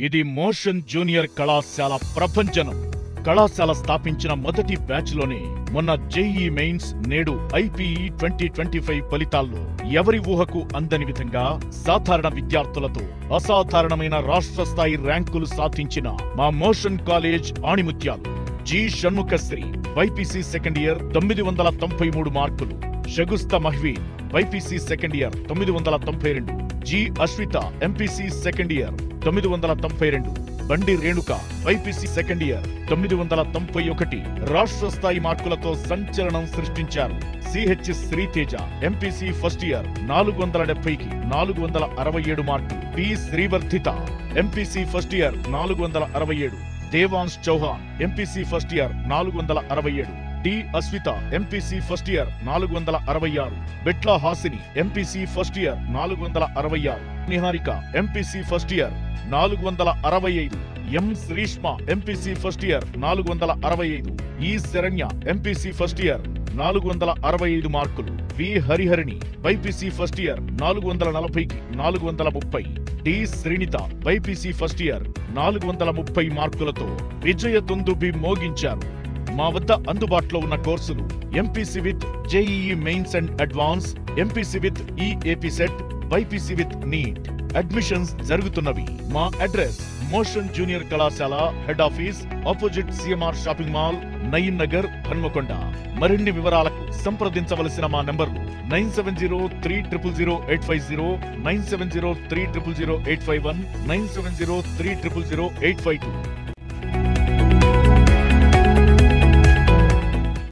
ఇది motion junior కళాశాల ప్రపంచనం. కళాశాల స్థాపించిన మొదటి బ్యాచ్ లోనే మొన్న జేఈ మెయిన్స్, నేడు ఐపీఈ 2025 ఫలితాల్లో ఎవరి ఊహకు అందని విధంగా సాధారణ విద్యార్థులతో అసాధారణమైన రాష్ట్ర స్థాయి ర్యాంకులు సాధించిన మా మోషన్ కాలేజ్ ఆణిముత్యాలు. G Shanmukhasri BiPC second year 993 మార్కులు. Shagusta Mahveen BiPC second year 992. G Ashwitha MPC second year 992. Bandi Renuka BiPC second year 991. రాష్ట్ర స్థాయి మార్కులతో సంచలనం సృష్టించారు. CH Sriteja MPC first year 470కి 467 మార్కులు. P Srivardhita MPC first year 467. Devansh Chauhan MPC first year 467. D Ashwitha MPC first year 466. Betla Hasini MPC first year 466. Niharika MPC first year 465. M Sreeshma MPC first year 465. E Saranya MPC first year 465 మార్కులు. V Hariharini BiPC first year 440కి 430. D Srinitha BiPC first year 430 మార్కులతో విజయ తుందుబి మోగించారు. మా వద్ద అందుబాటులో ఉన్న కోర్సులు MPC with JEE mains and advance, MPC with EAPCET, BiPC with NEET. Admissions జరుగుతున్నవి. మా అడ్రస్ మోషన్ జూనియర్ కళాశాల head office opposite CMR shopping mall, Nayeem Nagar, Hanamkonda. మరిన్ని వివరాలకు సంప్రదించవలసిన మా నంబర్లు 9703000850, 9703000851, 9703000852.